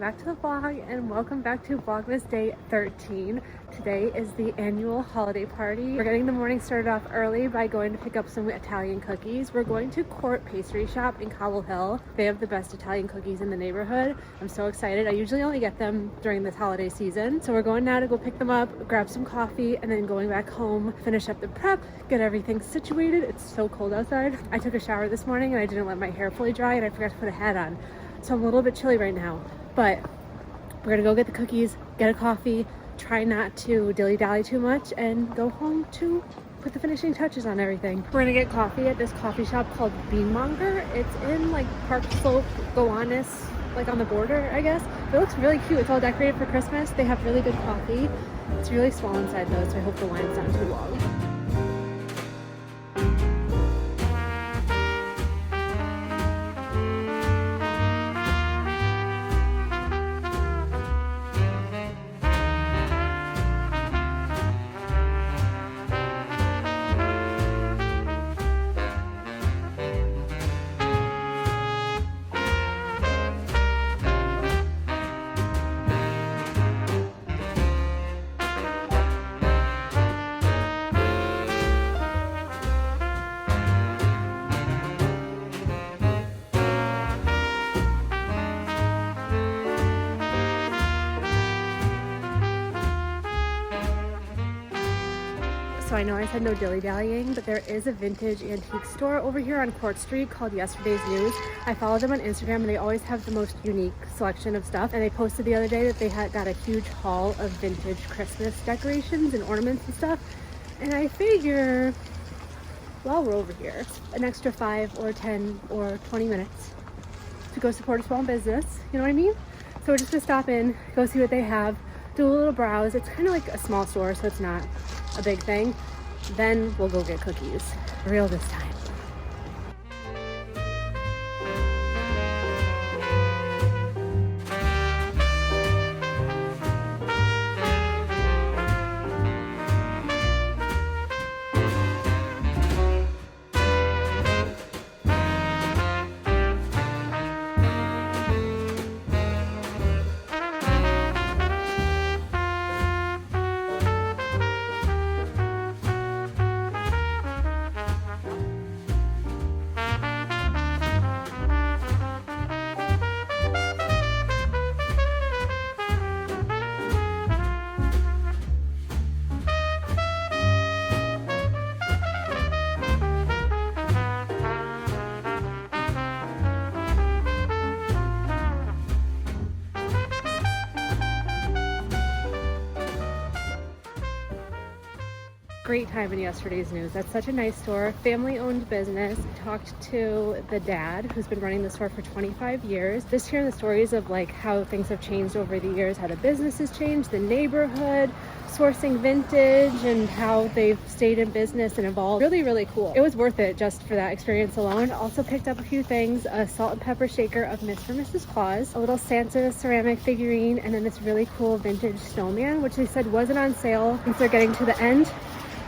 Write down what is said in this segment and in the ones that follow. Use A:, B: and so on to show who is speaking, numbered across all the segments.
A: back to the vlog and welcome back to Vlogmas Day 13. Today is the annual holiday party. We're getting the morning started off early by going to pick up some Italian cookies. We're going to Court Pastry Shop in Cobble Hill. They have the best Italian cookies in the neighborhood. I'm so excited. I usually only get them during this holiday season. So we're going now to go pick them up, grab some coffee, and then going back home, finish up the prep, get everything situated. It's so cold outside. I took a shower this morning and I didn't let my hair fully dry and I forgot to put a hat on. So I'm a little bit chilly right now, but we're gonna go get the cookies, get a coffee, try not to dilly-dally too much, and go home to put the finishing touches on everything. We're gonna get coffee at this coffee shop called Beanmonger. It's in like Park Slope, Gowanus, like on the border, I guess. It looks really cute. It's all decorated for Christmas. They have really good coffee. It's really small inside though, so I hope the line's not too long. So I know I said no dilly-dallying, but there is a vintage antique store over here on Court Street called Yesterday's News. I follow them on Instagram and they always have the most unique selection of stuff. And they posted the other day that they had got a huge haul of vintage Christmas decorations and ornaments and stuff. And I figure, while we're over here, an extra 5 or 10 or 20 minutes to go support a small business, you know what I mean? So we're just gonna stop in, go see what they have, do a little browse. It's kind of like a small store, so it's not a big thing. Then we'll go get cookies. Real this time. Great time in Yesterday's News. That's such a nice store, family-owned business. Talked to the dad who's been running the store for 25 years. Just hearing the stories of like how things have changed over the years, how the business has changed, the neighborhood, sourcing vintage, and how they've stayed in business and evolved. Really, really cool. It was worth it just for that experience alone. Also picked up a few things, a salt and pepper shaker of Mr. and Mrs. Claus, a little Santa ceramic figurine, and then this really cool vintage snowman, which they said wasn't on sale since they're getting to the end.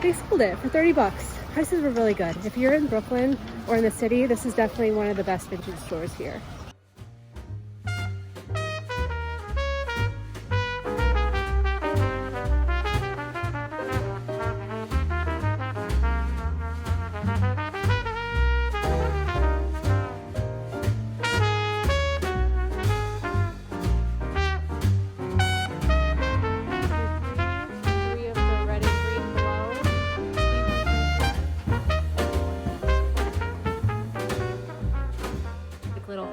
A: They sold it for 30 bucks. Prices were really good. If you're in Brooklyn or in the city, this is definitely one of the best vintage stores here.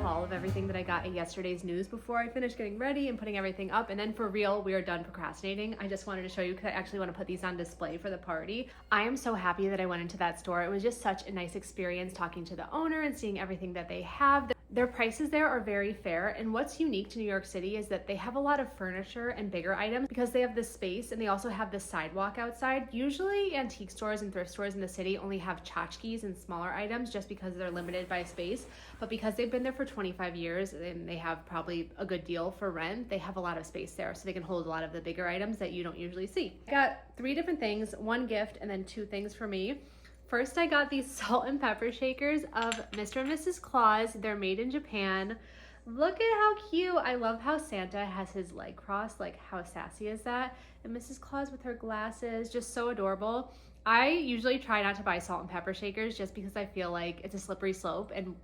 A: Of everything that I got at Yesterday's News before I finished getting ready and putting everything up. And then for real, we are done procrastinating. I just wanted to show you because I actually want to put these on display for the party. I am so happy that I went into that store. It was just such a nice experience talking to the owner and seeing everything that they have. Their prices there are very fair, and what's unique to New York City is that they have a lot of furniture and bigger items because they have this space and they also have this sidewalk outside. Usually antique stores and thrift stores in the city only have tchotchkes and smaller items just because they're limited by space, but because they've been there for 25 years and they have probably a good deal for rent, they have a lot of space there so they can hold a lot of the bigger items that you don't usually see. I got 3 different things, 1 gift and then 2 things for me. First, I got these salt and pepper shakers of Mr. and Mrs. Claus. They're made in Japan. Look at how cute. I love how Santa has his leg crossed. Like, how sassy is that? And Mrs. Claus with her glasses, just so adorable. I usually try not to buy salt and pepper shakers just because I feel like it's a slippery slope. And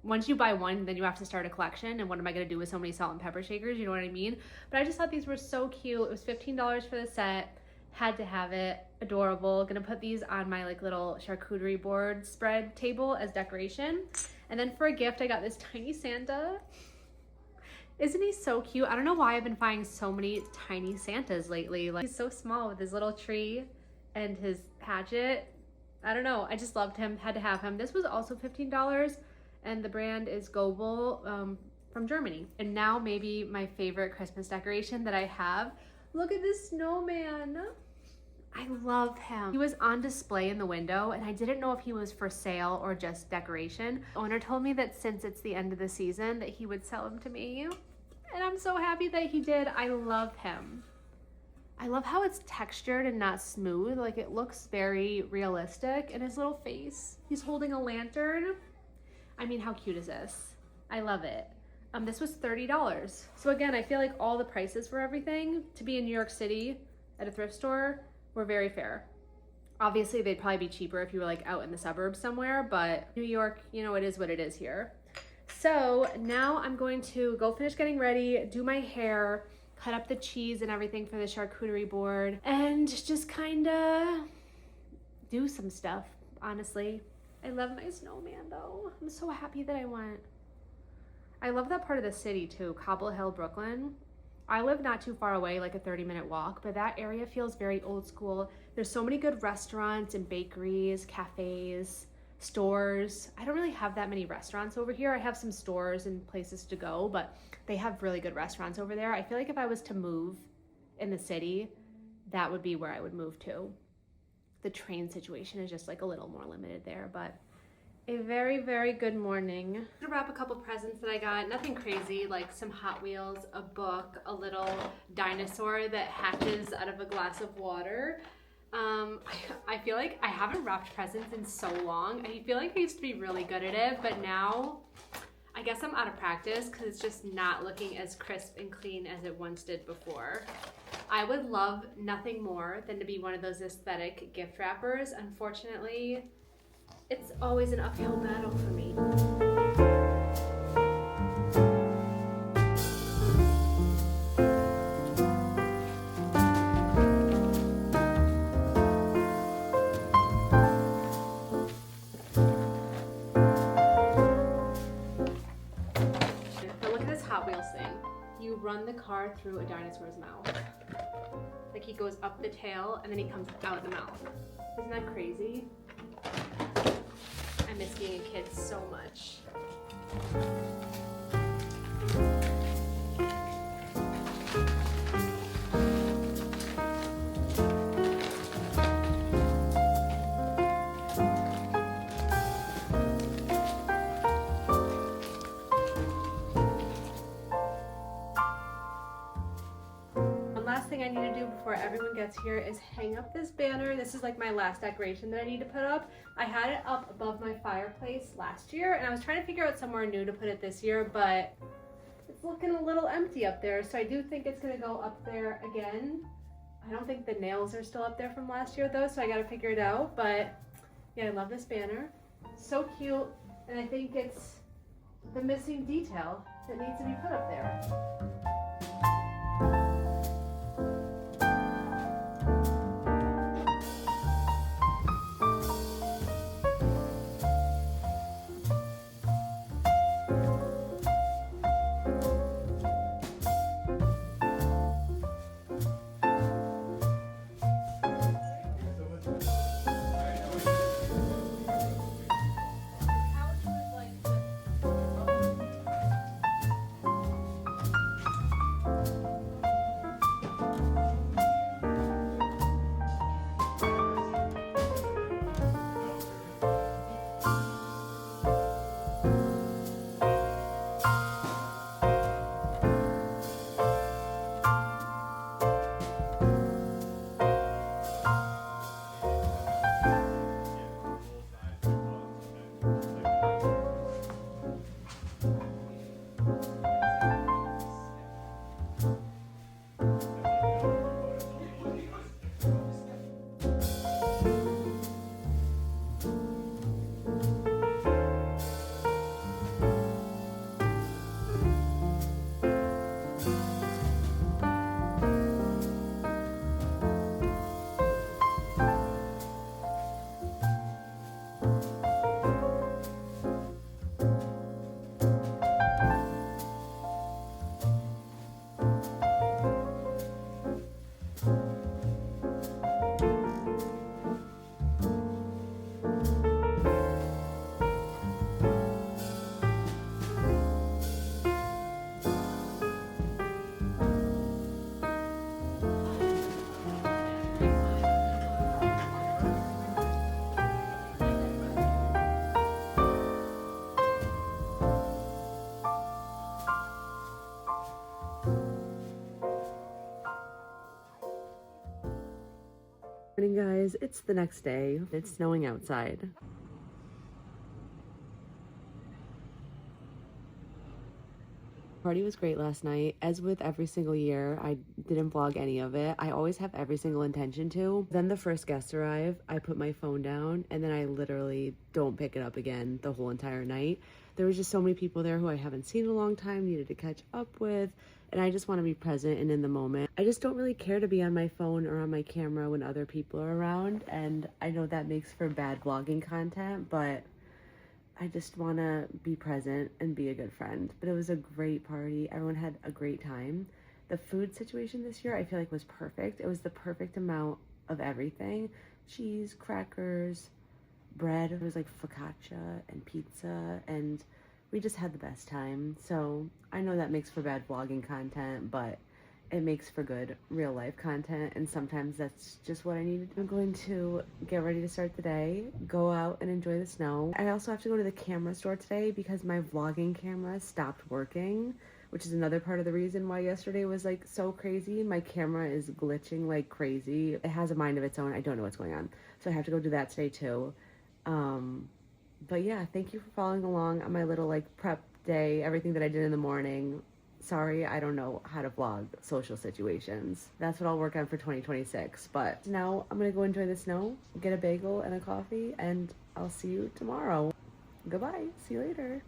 A: once you buy one, then you have to start a collection. And what am I going to do with so many salt and pepper shakers? You know what I mean? But I just thought these were so cute. It was $15 for the set. Had to have it. Adorable. Gonna put these on my like little charcuterie board spread table as decoration. And then for a gift, I got this tiny Santa. Isn't he so cute? I don't know why I've been finding so many tiny Santas lately. Like, he's so small with his little tree and his hatchet. I don't know. I just loved him. Had to have him. This was also $15, and the brand is Goebel from Germany. And now maybe my favorite Christmas decoration that I have. Look at this snowman. I love him. He was on display in the window, and I didn't know if he was for sale or just decoration. The owner told me that since it's the end of the season that he would sell him to me, and I'm so happy that he did. I love him. I love how it's textured and not smooth. Like, it looks very realistic. And his little face, he's holding a lantern. I mean, how cute is this? I love it. This was $30. So again, I feel like all the prices for everything to be in New York City at a thrift store were very fair. Obviously, they'd probably be cheaper if you were like out in the suburbs somewhere, but New York, you know, it is what it is here. So now I'm going to go finish getting ready, do my hair, cut up the cheese and everything for the charcuterie board, and just kind of do some stuff, honestly. I love my snowman though. I'm so happy that I went. I love that part of the city too, Cobble Hill, Brooklyn. I live not too far away, like a 30-minute walk, but that area feels very old school. There's so many good restaurants and bakeries, cafes, stores. I don't really have that many restaurants over here. I have some stores and places to go, but they have really good restaurants over there. I feel like if I was to move in the city, that would be where I would move to. The train situation is just like a little more limited there, but a very, very good morning. I'm gonna wrap a couple presents that I got. Nothing crazy, like some Hot Wheels, a book, a little dinosaur that hatches out of a glass of water. I feel like I haven't wrapped presents in so long. I feel like I used to be really good at it, but now I guess I'm out of practice because it's just not looking as crisp and clean as it once did before. I would love nothing more than to be one of those aesthetic gift wrappers. Unfortunately, it's always an uphill battle for me. But look at this Hot Wheels thing. You run the car through a dinosaur's mouth. Like, he goes up the tail and then he comes out the mouth. Isn't that crazy? I miss being a kid so much. Last thing I need to do before everyone gets here is hang up this banner. This is like my last decoration that I need to put up. I had it up above my fireplace last year, and I was trying to figure out somewhere new to put it this year, but it's looking a little empty up there. So I do think it's gonna go up there again. I don't think the nails are still up there from last year though, so I gotta figure it out. But yeah, I love this banner. So cute, and I think it's the missing detail that needs to be put up there.
B: guys, it's the next day. It's snowing outside. Party was great last night. As with every single year, I didn't vlog any of it. I always have every single intention to. Then the first guests arrive, I put my phone down, and then I literally don't pick it up again the whole entire night. There was just so many people there who I haven't seen in a long time, needed to catch up with, and I just want to be present and in the moment. I just don't really care to be on my phone or on my camera when other people are around, and I know that makes for bad vlogging content, but I just want to be present and be a good friend. But it was a great party. Everyone had a great time. The food situation this year, I feel like, was perfect. It was the perfect amount of everything. Cheese, crackers, bread. It was like focaccia and pizza, and we just had the best time. So I know that makes for bad vlogging content, but it makes for good real life content, and sometimes that's just what I needed. I'm going to get ready to start the day, go out and enjoy the snow. I also have to go to the camera store today because my vlogging camera stopped working, which is another part of the reason why yesterday was like so crazy. My camera is glitching like crazy. It has a mind of its own. I don't know what's going on. So I have to go do that today too. But yeah, thank you for following along on my little like prep day, everything that I did in the morning. Sorry, I don't know how to vlog social situations. That's what I'll work on for 2026. But now I'm gonna go enjoy the snow, get a bagel and a coffee, and I'll see you tomorrow. Goodbye, see you later.